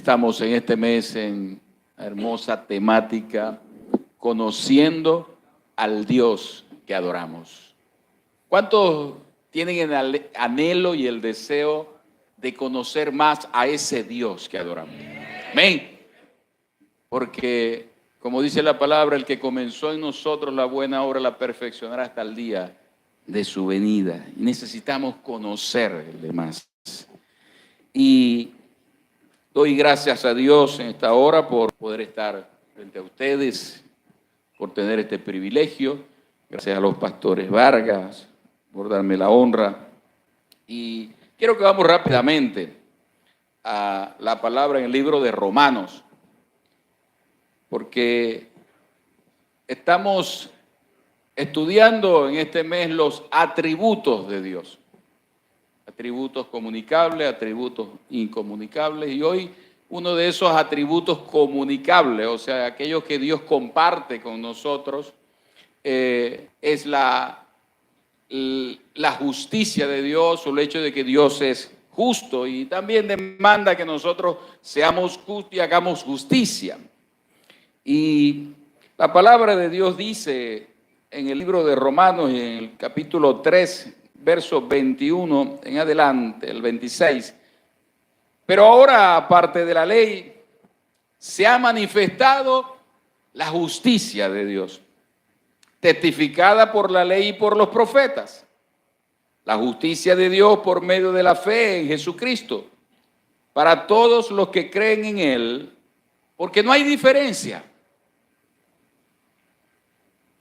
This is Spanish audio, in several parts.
Estamos en este mes en la hermosa temática, conociendo al Dios que adoramos. ¿Cuántos tienen el anhelo y el deseo de conocer más a ese Dios que adoramos? Amén. Porque, como dice la palabra, el que comenzó en nosotros la buena obra la perfeccionará hasta el día de su venida. Y necesitamos conocerle más. Y doy gracias a Dios en esta hora por poder estar frente a ustedes, por tener este privilegio. Gracias a los pastores Vargas por darme la honra. Y quiero que vamos rápidamente a la palabra en el libro de Romanos, porque estamos estudiando en este mes los atributos de Dios. Atributos comunicables, atributos incomunicables, y hoy uno de esos atributos comunicables, o sea, aquellos que Dios comparte con nosotros, es la justicia de Dios, o el hecho de que Dios es justo, y también demanda que nosotros seamos justos y hagamos justicia. Y la palabra de Dios dice en el libro de Romanos, en el capítulo 3, verso 21 en adelante, el 26. Pero ahora, aparte de la ley, se ha manifestado la justicia de Dios, testificada por la ley y por los profetas. La justicia de Dios por medio de la fe en Jesucristo, para todos los que creen en Él, porque no hay diferencia.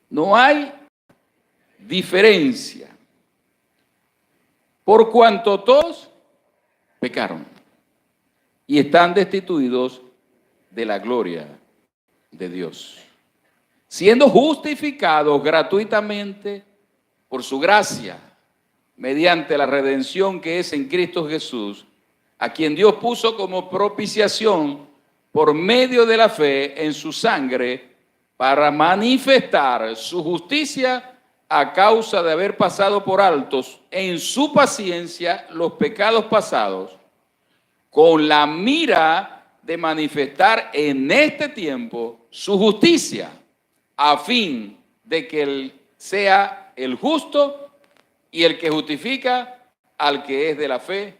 No hay diferencia. Por cuanto todos pecaron y están destituidos de la gloria de Dios, siendo justificados gratuitamente por su gracia, mediante la redención que es en Cristo Jesús, a quien Dios puso como propiciación por medio de la fe en su sangre, para manifestar su justicia a causa de haber pasado por altos en su paciencia los pecados pasados, con la mira de manifestar en este tiempo su justicia, a fin de que Él sea el justo y el que justifica al que es de la fe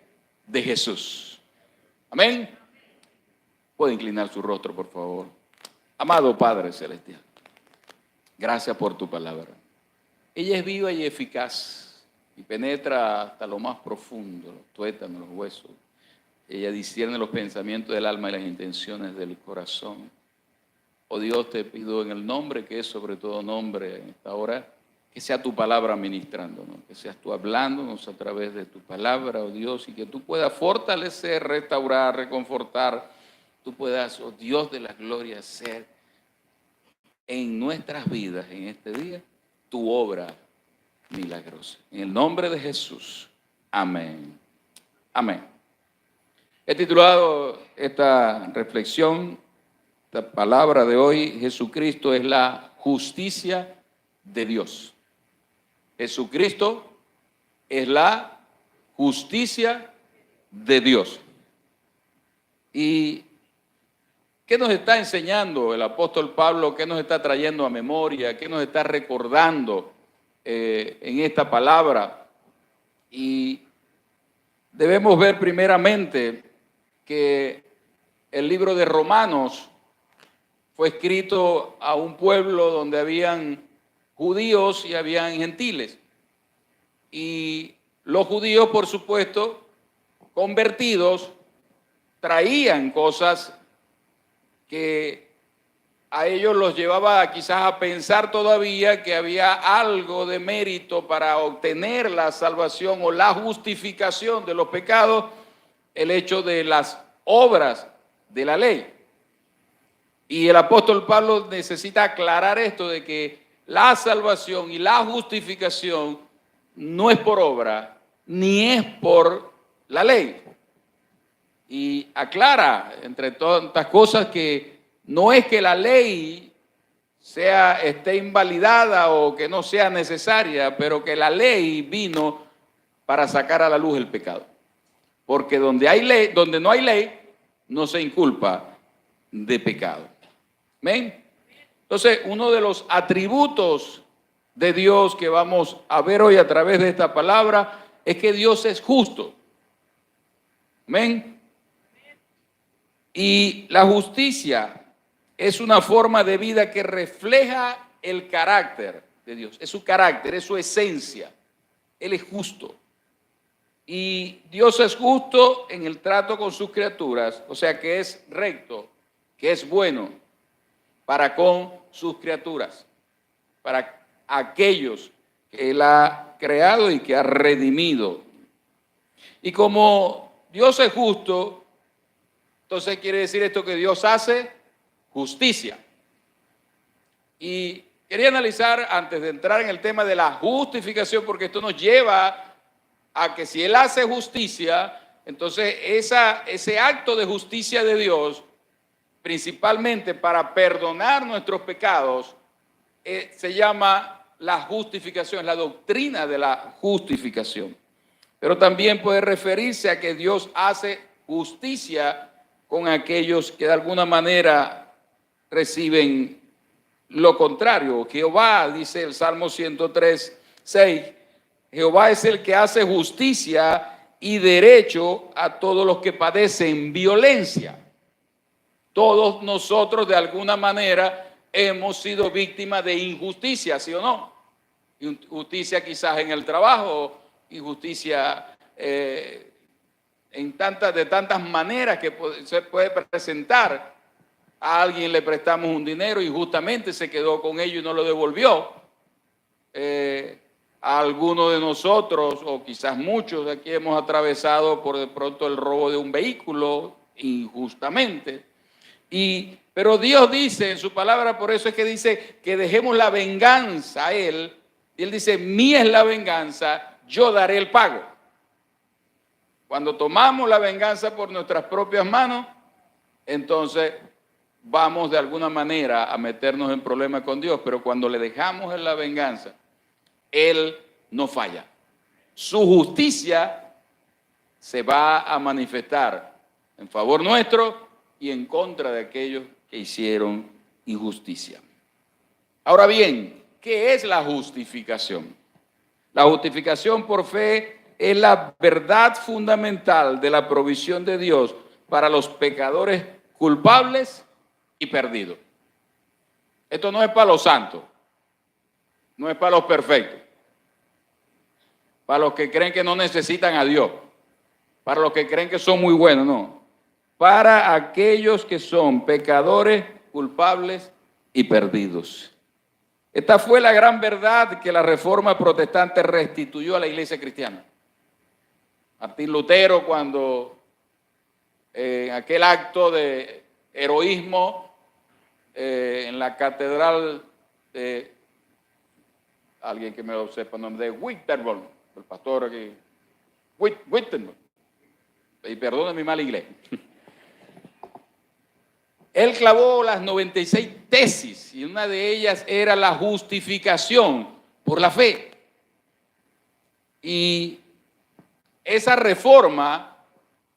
de Jesús. Amén. Puede inclinar su rostro, por favor. Amado Padre Celestial, gracias por tu palabra. Ella es viva y eficaz y penetra hasta lo más profundo, los tuétanos, los huesos. Ella discierne los pensamientos del alma y las intenciones del corazón. Oh Dios, te pido en el nombre que es sobre todo nombre en esta hora, que sea tu palabra ministrándonos, que seas tú hablándonos a través de tu palabra, oh Dios, y que tú puedas fortalecer, restaurar, reconfortar. Tú puedas, oh Dios de la gloria, hacer en nuestras vidas en este día tu obra milagrosa. En el nombre de Jesús. Amén. Amén. He titulado esta reflexión, esta palabra de hoy, Jesucristo es la justicia de Dios. Jesucristo es la justicia de Dios. ¿Y qué nos está enseñando el apóstol Pablo? ¿Qué nos está trayendo a memoria? ¿Qué nos está recordando en esta palabra? Y debemos ver primeramente que el libro de Romanos fue escrito a un pueblo donde habían judíos y habían gentiles. Y los judíos, por supuesto, convertidos, traían cosas que a ellos los llevaba quizás a pensar todavía que había algo de mérito para obtener la salvación o la justificación de los pecados, el hecho de las obras de la ley. Y el apóstol Pablo necesita aclarar esto de que la salvación y la justificación no es por obra, ni es por la ley. Y aclara, entre tantas cosas, que no es que la ley esté invalidada o que no sea necesaria, pero que la ley vino para sacar a la luz el pecado. Porque donde no hay ley, no se inculpa de pecado. ¿Ven? Entonces, uno de los atributos de Dios que vamos a ver hoy a través de esta palabra es que Dios es justo. ¿Ven? Y la justicia es una forma de vida que refleja el carácter de Dios. Es su carácter, es su esencia. Él es justo. Y Dios es justo en el trato con sus criaturas, o sea que es recto, que es bueno para con sus criaturas, para aquellos que Él ha creado y que ha redimido. Y como Dios es justo, entonces quiere decir esto que Dios hace justicia. Y quería analizar, antes de entrar en el tema de la justificación, porque esto nos lleva a que si Él hace justicia, entonces ese acto de justicia de Dios, principalmente para perdonar nuestros pecados, se llama la justificación, la doctrina de la justificación. Pero también puede referirse a que Dios hace justicia con aquellos que de alguna manera reciben lo contrario. Jehová, dice el Salmo 103, 6, Jehová es el que hace justicia y derecho a todos los que padecen violencia. Todos nosotros de alguna manera hemos sido víctimas de injusticia, ¿sí o no? Injusticia quizás en el trabajo, injusticia de tantas maneras que se puede presentar. A alguien le prestamos un dinero y justamente se quedó con ello y no lo devolvió. A alguno de nosotros, o quizás muchos de aquí, hemos atravesado por de pronto el robo de un vehículo injustamente. Pero Dios dice en su palabra, por eso es que dice que dejemos la venganza a Él. Y Él dice, mía es la venganza, yo daré el pago. Cuando tomamos la venganza por nuestras propias manos, entonces vamos de alguna manera a meternos en problemas con Dios. Pero cuando le dejamos en la venganza, Él no falla. Su justicia se va a manifestar en favor nuestro y en contra de aquellos que hicieron injusticia. Ahora bien, ¿qué es la justificación? La justificación por fe es la verdad fundamental de la provisión de Dios para los pecadores culpables y perdidos. Esto no es para los santos, no es para los perfectos, para los que creen que no necesitan a Dios, para los que creen que son muy buenos, no. Para aquellos que son pecadores, culpables y perdidos. Esta fue la gran verdad que la Reforma Protestante restituyó a la Iglesia cristiana. Martín Lutero, cuando en aquel acto de heroísmo en la catedral de, alguien que me lo sepa, nombre de Wittenberg, el pastor aquí, Wittenberg, y perdone mi mal inglés. Él clavó las 96 tesis y una de ellas era la justificación por la fe. Y esa reforma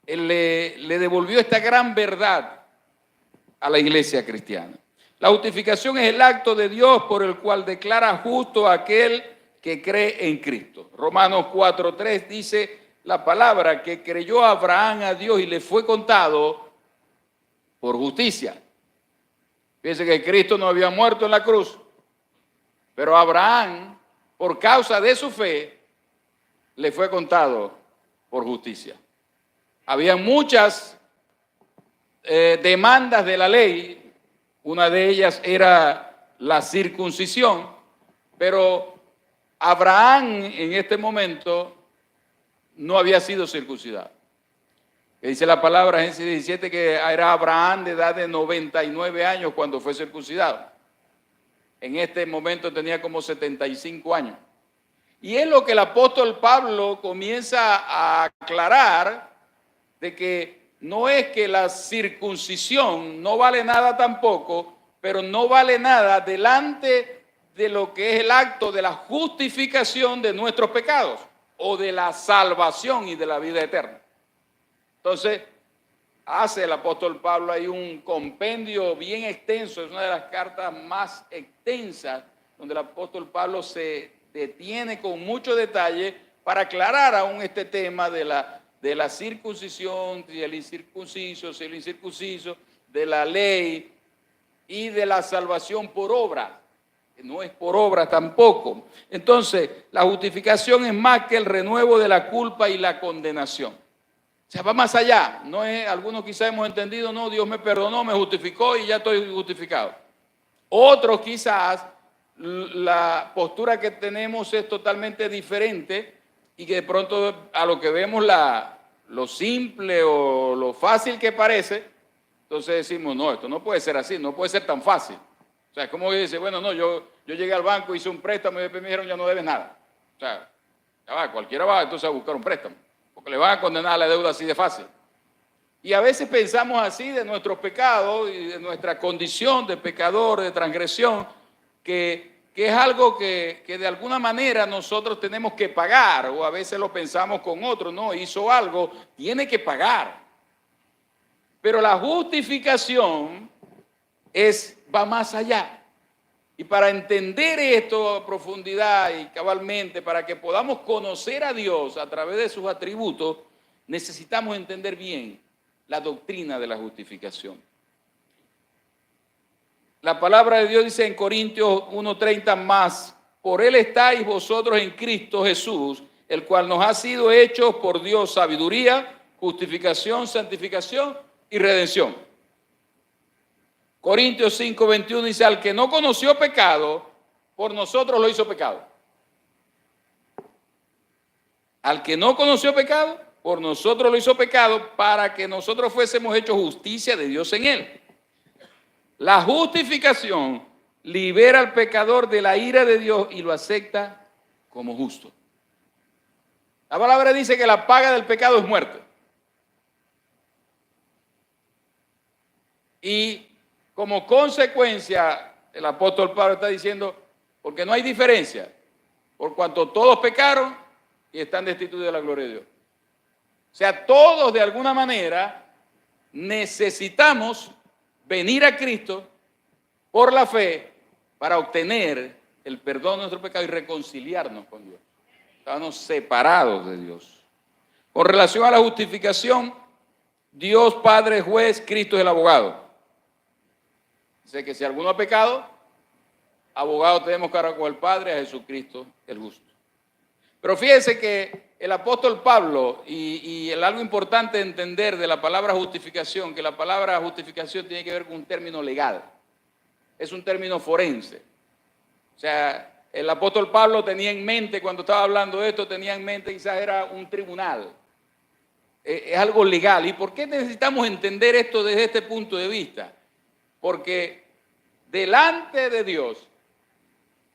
le devolvió esta gran verdad a la iglesia cristiana. La justificación es el acto de Dios por el cual declara justo a aquel que cree en Cristo. Romanos 4:3 dice la palabra que creyó Abraham a Dios y le fue contado por justicia. Fíjense que Cristo no había muerto en la cruz, pero Abraham, por causa de su fe, le fue contado por justicia. Había muchas demandas de la ley, una de ellas era la circuncisión, pero Abraham en este momento no había sido circuncidado. Que dice la palabra en Génesis 17 que era Abraham de edad de 99 años cuando fue circuncidado. En este momento tenía como 75 años. Y es lo que el apóstol Pablo comienza a aclarar, de que no es que la circuncisión no vale nada tampoco, pero no vale nada delante de lo que es el acto de la justificación de nuestros pecados o de la salvación y de la vida eterna. Entonces, hace el apóstol Pablo hay un compendio bien extenso, es una de las cartas más extensas, donde el apóstol Pablo se detiene con mucho detalle para aclarar aún este tema de la circuncisión, si el incircunciso, si el incircunciso, de la ley y de la salvación por obra. No es por obra tampoco. Entonces, la justificación es más que el renuevo de la culpa y la condenación. O sea, va más allá. No es, algunos quizás hemos entendido, no, Dios me perdonó, me justificó y ya estoy justificado. Otros quizás la postura que tenemos es totalmente diferente y que de pronto a lo que vemos lo simple o lo fácil que parece, entonces decimos, no, esto no puede ser así, no puede ser tan fácil. O sea, es como que dice, bueno, no, yo llegué al banco, hice un préstamo y después me dijeron, ya no debes nada. O sea, ya va, cualquiera va entonces a buscar un préstamo, porque le van a condenar a la deuda así de fácil. Y a veces pensamos así de nuestros pecados y de nuestra condición de pecador, de transgresión, que es algo que de alguna manera nosotros tenemos que pagar, o a veces lo pensamos con otros, no, hizo algo, tiene que pagar. Pero la justificación va más allá. Y para entender esto a profundidad y cabalmente, para que podamos conocer a Dios a través de sus atributos, necesitamos entender bien la doctrina de la justificación. La palabra de Dios dice en Corintios 1:30 más, por Él estáis vosotros en Cristo Jesús, el cual nos ha sido hecho por Dios sabiduría, justificación, santificación y redención. Corintios 5:21 dice, al que no conoció pecado, por nosotros lo hizo pecado. Al que no conoció pecado, por nosotros lo hizo pecado, para que nosotros fuésemos hechos justicia de Dios en él. La justificación libera al pecador de la ira de Dios y lo acepta como justo. La palabra dice que la paga del pecado es muerte. Y como consecuencia, el apóstol Pablo está diciendo, porque no hay diferencia, por cuanto todos pecaron y están destituidos de la gloria de Dios. O sea, todos de alguna manera necesitamos venir a Cristo por la fe para obtener el perdón de nuestro pecado y reconciliarnos con Dios. Estábamos separados de Dios. Con relación a la justificación, Dios Padre es juez, Cristo es el abogado. Dice que si alguno ha pecado, abogado tenemos cara con el Padre, a Jesucristo el justo. Pero fíjense que el apóstol Pablo, y algo importante entender de la palabra justificación, que la palabra justificación tiene que ver con un término legal, es un término forense. O sea, el apóstol Pablo tenía en mente, cuando estaba hablando de esto, tenía en mente quizás era un tribunal. Es algo legal. ¿Y por qué necesitamos entender esto desde este punto de vista? Porque delante de Dios,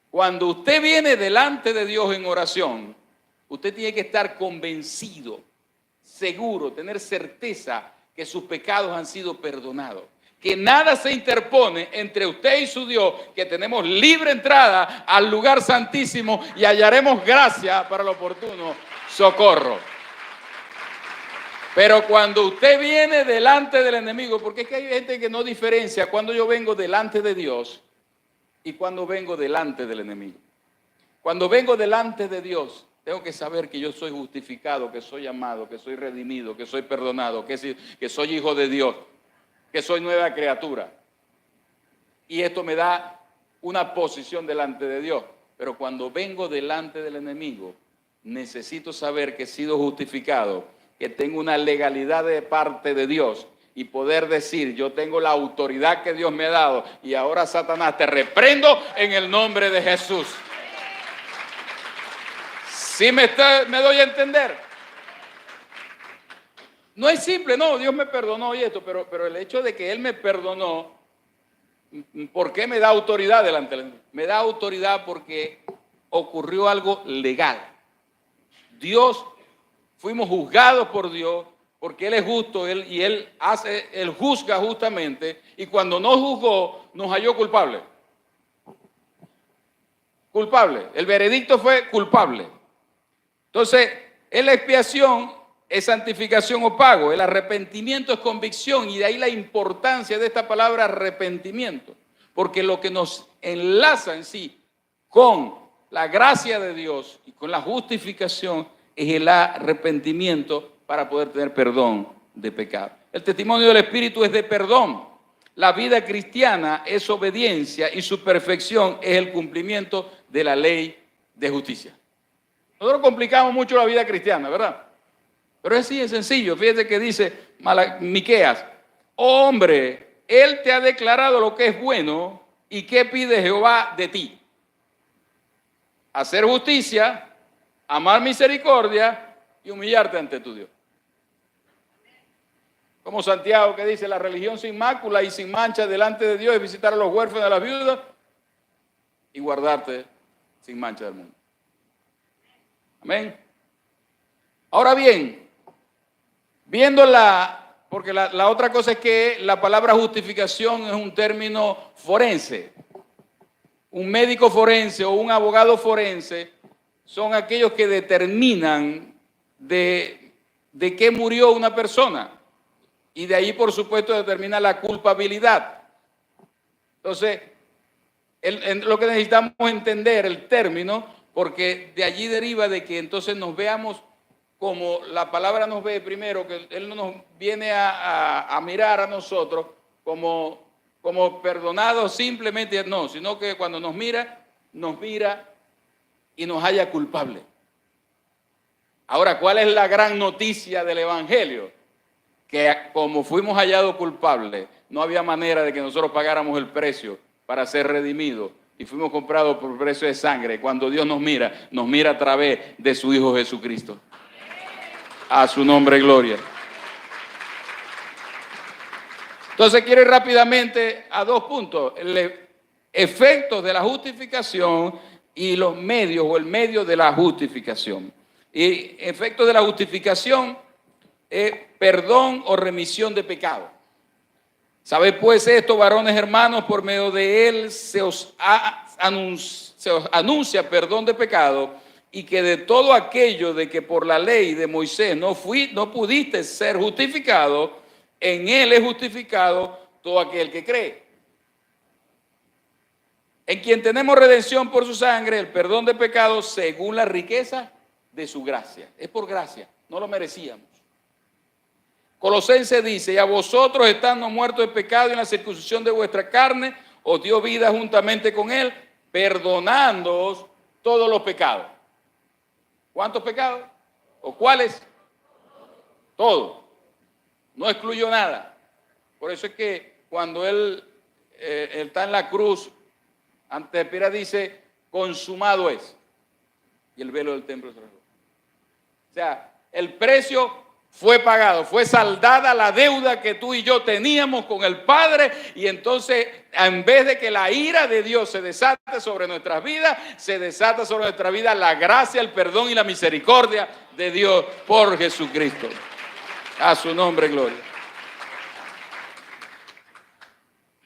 cuando usted viene delante de Dios en oración, usted tiene que estar convencido, seguro, tener certeza que sus pecados han sido perdonados. Que nada se interpone entre usted y su Dios, que tenemos libre entrada al lugar santísimo y hallaremos gracia para el oportuno socorro. Pero cuando usted viene delante del enemigo, porque es que hay gente que no diferencia cuando yo vengo delante de Dios y cuando vengo delante del enemigo. Cuando vengo delante de Dios, tengo que saber que yo soy justificado, que soy amado, que soy redimido, que soy perdonado, que soy hijo de Dios, que soy nueva criatura. Y esto me da una posición delante de Dios. Pero cuando vengo delante del enemigo, necesito saber que he sido justificado, que tengo una legalidad de parte de Dios y poder decir, yo tengo la autoridad que Dios me ha dado y ahora Satanás te reprendo en el nombre de Jesús. ¿Sí me doy a entender? No es simple, no, Dios me perdonó y esto, pero el hecho de que Él me perdonó, ¿por qué me da autoridad delante de Él? Me da autoridad porque ocurrió algo legal. Dios, fuimos juzgados por Dios, porque Él es justo y Él juzga justamente, y cuando nos juzgó, nos halló culpable. Culpable. El veredicto fue culpable. Entonces, en la expiación, es santificación o pago. El arrepentimiento es convicción, y de ahí la importancia de esta palabra arrepentimiento, porque lo que nos enlaza en sí con la gracia de Dios y con la justificación es el arrepentimiento para poder tener perdón de pecado. El testimonio del Espíritu es de perdón. La vida cristiana es obediencia y su perfección es el cumplimiento de la ley de justicia. Nosotros complicamos mucho la vida cristiana, ¿verdad? Pero es así, es sencillo. Fíjate que dice Miqueas: oh hombre, Él te ha declarado lo que es bueno, ¿y qué pide Jehová de ti? Hacer justicia, amar misericordia y humillarte ante tu Dios. Como Santiago, que dice: la religión sin mácula y sin mancha delante de Dios es visitar a los huérfanos y a las viudas y guardarte sin mancha del mundo. Amén. Ahora bien, porque la otra cosa es que la palabra justificación es un término forense. Un médico forense o un abogado forense son aquellos que determinan de qué murió una persona. Y de ahí, por supuesto, determina la culpabilidad. Entonces, lo que necesitamos entender el término, porque de allí deriva de que entonces nos veamos como la palabra nos ve primero, que Él no nos viene a mirar a nosotros como perdonados simplemente, no, sino que cuando nos mira y nos halla culpable. Ahora, ¿cuál es la gran noticia del Evangelio? Que como fuimos hallados culpables, no había manera de que nosotros pagáramos el precio para ser redimidos, y fuimos comprados por precio de sangre. Cuando Dios nos mira a través de su Hijo Jesucristo. A su nombre, gloria. Entonces quiero ir rápidamente a dos puntos: efectos de la justificación y los medios o el medio de la justificación. Y efectos de la justificación es perdón o remisión de pecado. ¿Sabéis pues esto, varones hermanos? Por medio de él se os anuncia perdón de pecado, y que de todo aquello de que por la ley de Moisés no pudiste ser justificado, en él es justificado todo aquel que cree. En quien tenemos redención por su sangre, el perdón de pecados según la riqueza de su gracia. Es por gracia, no lo merecíamos. Colosenses dice: y a vosotros, estando muertos de pecado y en la circuncisión de vuestra carne, os dio vida juntamente con él, perdonándoos todos los pecados. ¿Cuántos pecados? ¿O cuáles? Todos. No excluyó nada. Por eso es que cuando él está en la cruz, ante de Pilato dice: consumado es. Y el velo del templo se rasgó. O sea, el precio fue pagado, fue saldada la deuda que tú y yo teníamos con el Padre, y entonces, en vez de que la ira de Dios se desate sobre nuestras vidas, se desata sobre nuestra vida la gracia, el perdón y la misericordia de Dios por Jesucristo. A su nombre, gloria.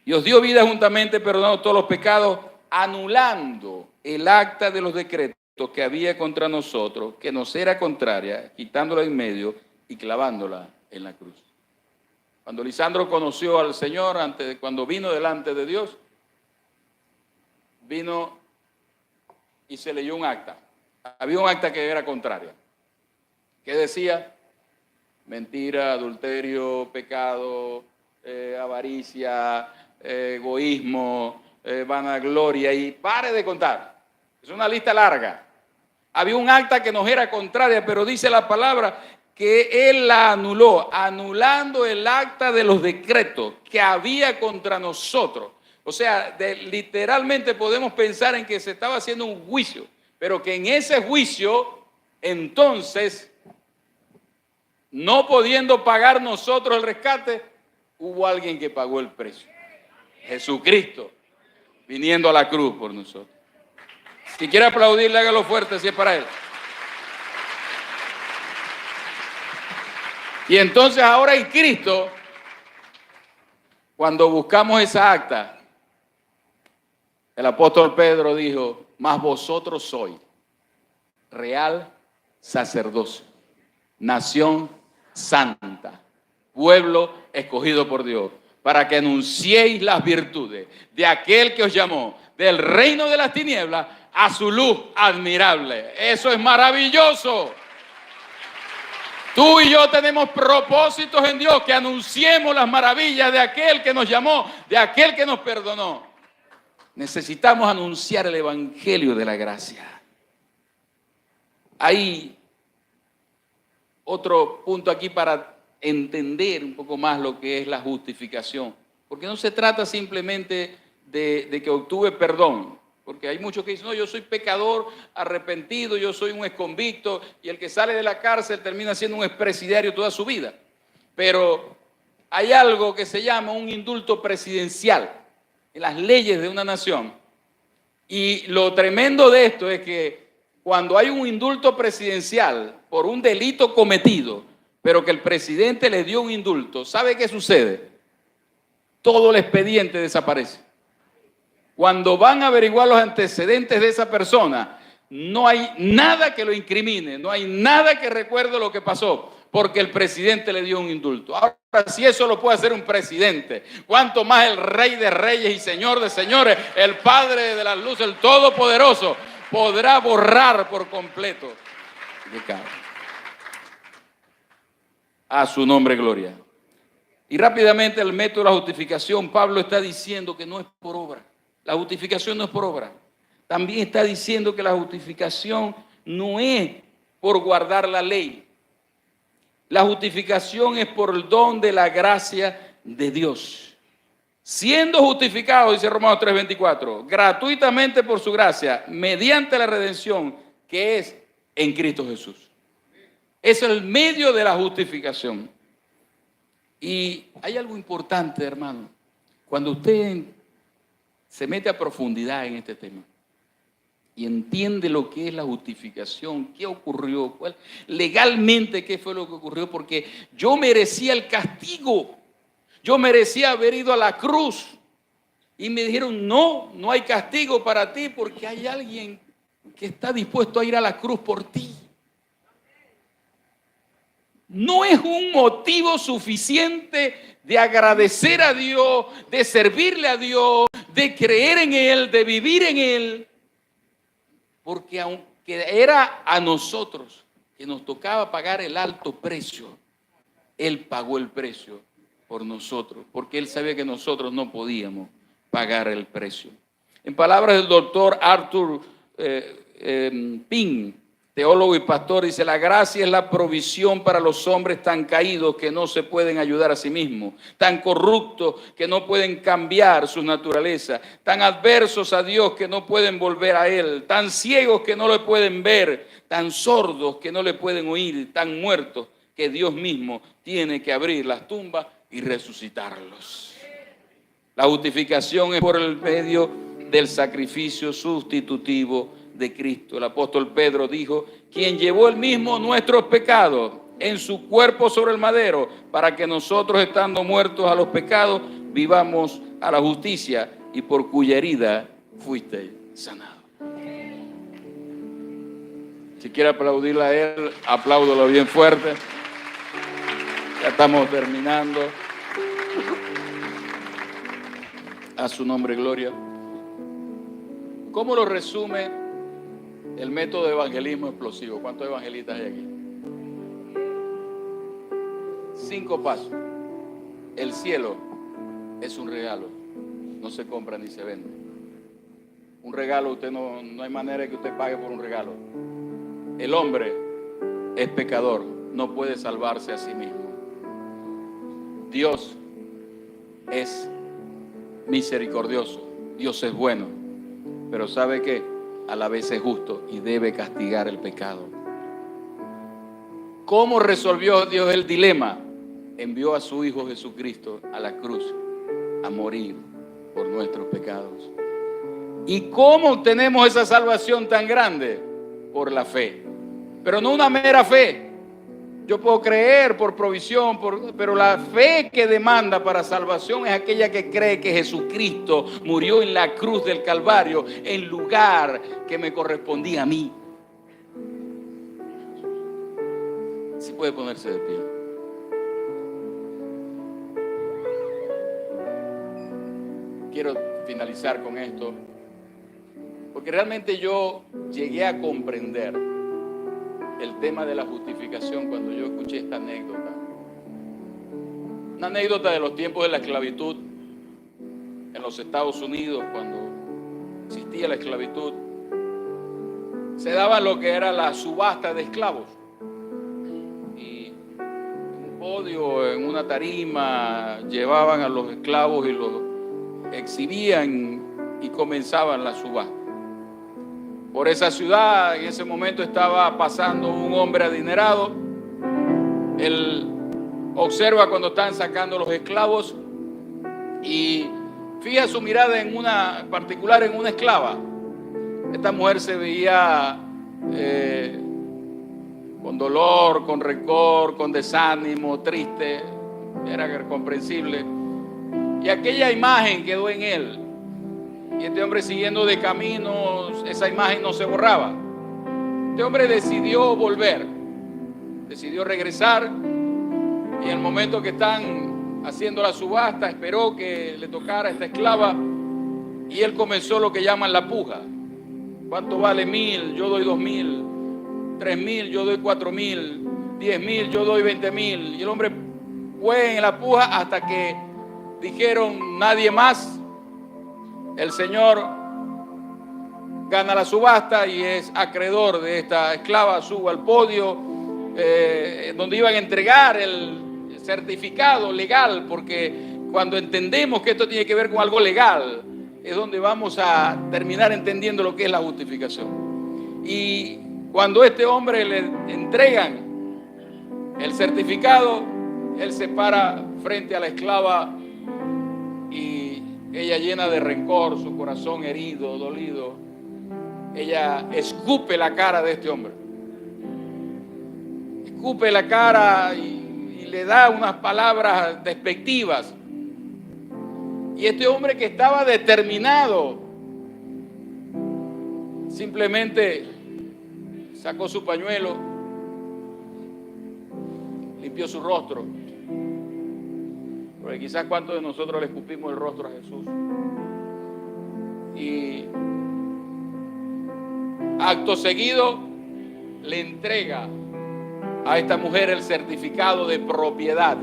Y os dio vida juntamente, perdonando todos los pecados, anulando el acta de los decretos que había contra nosotros, que nos era contraria, quitándola en medio y clavándola en la cruz. Cuando Lisandro conoció al Señor, cuando vino delante de Dios, vino y se leyó un acta. Había un acta que era contraria, que decía: mentira, adulterio, pecado, avaricia, egoísmo, vanagloria, y pare de contar. Es una lista larga. Había un acta que nos era contraria, pero dice la palabra que él la anuló, anulando el acta de los decretos que había contra nosotros. O sea, literalmente podemos pensar en que se estaba haciendo un juicio, pero que en ese juicio, entonces, no pudiendo pagar nosotros el rescate, hubo alguien que pagó el precio. Jesucristo, viniendo a la cruz por nosotros. Si quiere aplaudirle, hágalo fuerte si es para él. Y entonces ahora en Cristo, cuando buscamos esa acta, el apóstol Pedro dijo: mas vosotros sois real sacerdocio, nación santa, pueblo escogido por Dios, para que anunciéis las virtudes de aquel que os llamó del reino de las tinieblas a su luz admirable. Eso es maravilloso. Tú y yo tenemos propósitos en Dios, que anunciemos las maravillas de aquel que nos llamó, de aquel que nos perdonó. Necesitamos anunciar el evangelio de la gracia. Hay otro punto aquí para entender un poco más lo que es la justificación. Porque no se trata simplemente de que obtuve perdón. Porque hay muchos que dicen, no, yo soy pecador arrepentido, yo soy un exconvicto, y el que sale de la cárcel termina siendo un expresidiario toda su vida. Pero hay algo que se llama un indulto presidencial en las leyes de una nación. Y lo tremendo de esto es que cuando hay un indulto presidencial por un delito cometido, pero que el presidente le dio un indulto, ¿sabe qué sucede? Todo el expediente desaparece. Cuando van a averiguar los antecedentes de esa persona, no hay nada que lo incrimine, no hay nada que recuerde lo que pasó, porque el presidente le dio un indulto. Ahora, si eso lo puede hacer un presidente, ¿cuánto más el Rey de Reyes y Señor de Señores, el Padre de las Luces, el Todopoderoso, podrá borrar por completo el pecado? A su nombre, gloria. Y rápidamente el método de la justificación, Pablo está diciendo que no es por obra. La justificación no es por obra. También está diciendo que la justificación no es por guardar la ley. La justificación es por el don de la gracia de Dios. Siendo justificado, dice Romanos 3:24, gratuitamente por su gracia, mediante la redención que es en Cristo Jesús. Es el medio de la justificación. Y hay algo importante, hermano. Cuando usted se mete a profundidad en este tema y entiende lo que es la justificación, qué ocurrió, legalmente qué fue lo que ocurrió, porque yo merecía el castigo, yo merecía haber ido a la cruz y me dijeron, no hay castigo para ti porque hay alguien que está dispuesto a ir a la cruz por ti. No es un motivo suficiente de agradecer a Dios, de servirle a Dios, de creer en Él, de vivir en Él, porque aunque era a nosotros que nos tocaba pagar el alto precio, Él pagó el precio por nosotros, porque Él sabía que nosotros no podíamos pagar el precio. En palabras del doctor Arthur Pink, teólogo y pastor, dice, la gracia es la provisión para los hombres tan caídos que no se pueden ayudar a sí mismos, tan corruptos que no pueden cambiar su naturaleza, tan adversos a Dios que no pueden volver a Él, tan ciegos que no le pueden ver, tan sordos que no le pueden oír, tan muertos que Dios mismo tiene que abrir las tumbas y resucitarlos. La justificación es por el medio del sacrificio sustitutivo de Cristo. El apóstol Pedro dijo, quien llevó él mismo nuestros pecados en su cuerpo sobre el madero, para que nosotros, estando muertos a los pecados, vivamos a la justicia, y por cuya herida fuiste sanado. Si quiere aplaudirle a él, apláudalo bien fuerte. Ya estamos terminando. A su nombre, gloria. ¿Cómo lo resume el método de evangelismo explosivo? ¿Cuántos evangelistas hay aquí? 5 pasos. El cielo es un regalo, no se compra ni se vende. Un regalo, usted no hay manera de que usted pague por un regalo. El hombre es pecador, no puede salvarse a sí mismo. Dios es misericordioso, Dios es bueno, pero ¿sabe qué? A la vez es justo y debe castigar el pecado. ¿Cómo resolvió Dios el dilema? Envió a su Hijo Jesucristo a la cruz a morir por nuestros pecados. ¿Y cómo obtenemos esa salvación tan grande? Por la fe, pero no una mera fe. Yo puedo creer por provisión, pero la fe que demanda para salvación es aquella que cree que Jesucristo murió en la cruz del Calvario en lugar que me correspondía a mí. Puede ponerse de pie. Quiero finalizar con esto, porque realmente yo llegué a comprender el tema de la justificación cuando yo escuché esta anécdota. Una anécdota de los tiempos de la esclavitud en los Estados Unidos, cuando existía la esclavitud. Se daba lo que era la subasta de esclavos. Y en un podio, en una tarima, llevaban a los esclavos y los exhibían y comenzaban la subasta. Por esa ciudad en ese momento estaba pasando un hombre adinerado. Él observa cuando están sacando los esclavos y fija su mirada en una particular, en una esclava. Esta mujer se veía con dolor, con rencor, con desánimo, triste. Era comprensible. Y aquella imagen quedó en él. Y este hombre, siguiendo de camino, esa imagen no se borraba. Este hombre decidió volver, decidió regresar. Y en el momento que están haciendo la subasta, esperó que le tocara a esta esclava. Y él comenzó lo que llaman la puja. ¿Cuánto vale 1,000? Yo doy 2,000. 3,000, yo doy 4,000. 10,000, yo doy 20,000. Y el hombre fue en la puja hasta que dijeron nadie más. El señor gana la subasta y es acreedor de esta esclava. Sube al podio donde iban a entregar el certificado legal, porque cuando entendemos que esto tiene que ver con algo legal, es donde vamos a terminar entendiendo lo que es la justificación. Y cuando a este hombre le entregan el certificado, él se para frente a la esclava y ella, llena de rencor, su corazón herido, dolido, ella escupe la cara de este hombre. Escupe la cara y le da unas palabras despectivas. Y este hombre, que estaba determinado, simplemente sacó su pañuelo, limpió su rostro. Porque quizás cuántos de nosotros le escupimos el rostro a Jesús. Y acto seguido le entrega a esta mujer el certificado de propiedad.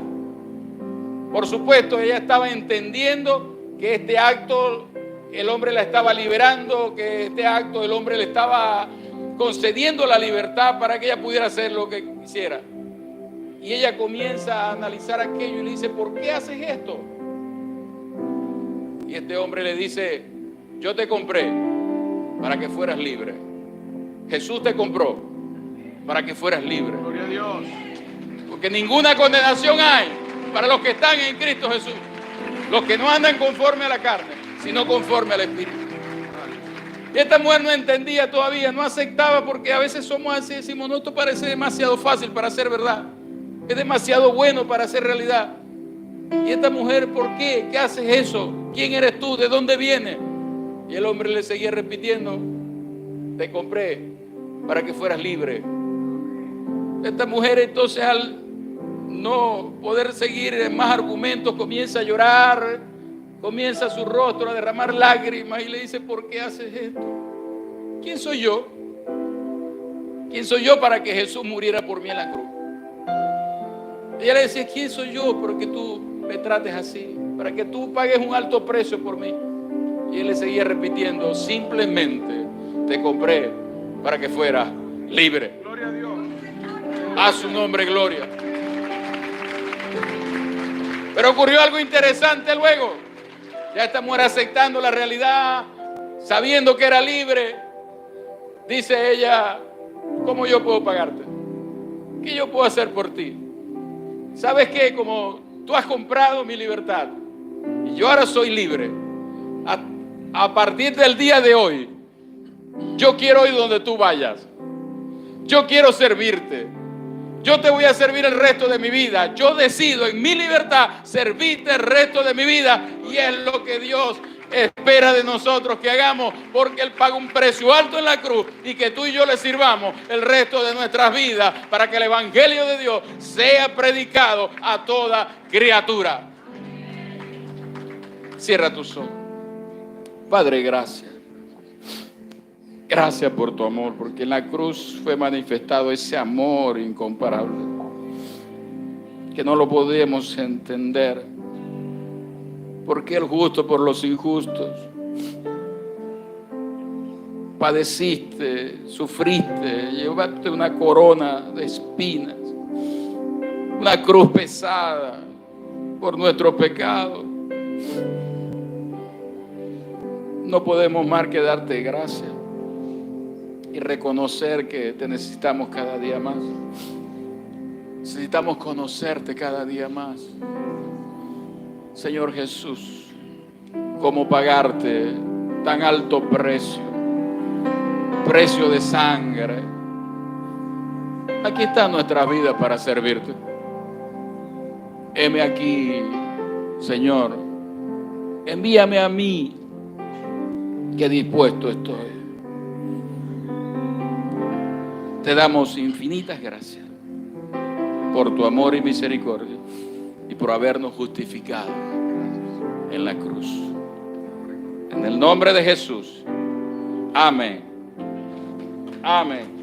Por supuesto, ella estaba entendiendo que este acto el hombre la estaba liberando, que este acto el hombre le estaba concediendo la libertad para que ella pudiera hacer lo que quisiera. Y ella comienza a analizar aquello y le dice, ¿por qué haces esto? Y este hombre le dice, yo te compré para que fueras libre. Jesús te compró para que fueras libre. Gloria a Dios. Porque ninguna condenación hay para los que están en Cristo Jesús. Los que no andan conforme a la carne, sino conforme al Espíritu. Y esta mujer no entendía todavía, no aceptaba, porque a veces somos así, decimos, no, esto parece demasiado fácil para ser verdad. Es demasiado bueno para ser realidad. Y esta mujer, ¿por qué? ¿Qué haces eso? ¿Quién eres tú? ¿De dónde vienes? Y el hombre le seguía repitiendo, te compré para que fueras libre. Esta mujer, entonces, al no poder seguir en más argumentos, comienza a llorar, comienza su rostro a derramar lágrimas y le dice, ¿por qué haces esto? ¿Quién soy yo? ¿Quién soy yo para que Jesús muriera por mí en la cruz? Ella le decía, ¿quién soy yo para que tú me trates así? Para que tú pagues un alto precio por mí. Y él le seguía repitiendo, simplemente te compré para que fueras libre. Gloria a Dios. A su nombre, gloria. Pero ocurrió algo interesante luego. Ya esta mujer, aceptando la realidad, sabiendo que era libre, dice ella, ¿cómo yo puedo pagarte? ¿Qué yo puedo hacer por ti? ¿Sabes qué? Como tú has comprado mi libertad y yo ahora soy libre, a partir del día de hoy, yo quiero ir donde tú vayas. Yo quiero servirte. Yo te voy a servir el resto de mi vida. Yo decido en mi libertad servirte el resto de mi vida. Y es lo que Dios está espera de nosotros que hagamos, porque Él paga un precio alto en la cruz, y que tú y yo le sirvamos el resto de nuestras vidas para que el evangelio de Dios sea predicado a toda criatura. Cierra tus ojos. Padre, gracias. Gracias por tu amor, porque en la cruz fue manifestado ese amor incomparable, que no lo podemos entender. ¿Por qué el justo por los injustos? Padeciste, sufriste, llevaste una corona de espinas, una cruz pesada por nuestro pecado. No podemos más que darte gracias y reconocer que te necesitamos cada día más. Necesitamos conocerte cada día más. Señor Jesús, ¿cómo pagarte tan alto precio? Precio de sangre. Aquí está nuestra vida para servirte. Heme aquí, Señor. Envíame a mí, que dispuesto estoy. Te damos infinitas gracias por tu amor y misericordia y por habernos justificado en la cruz. En el nombre de Jesús. Amén. Amén.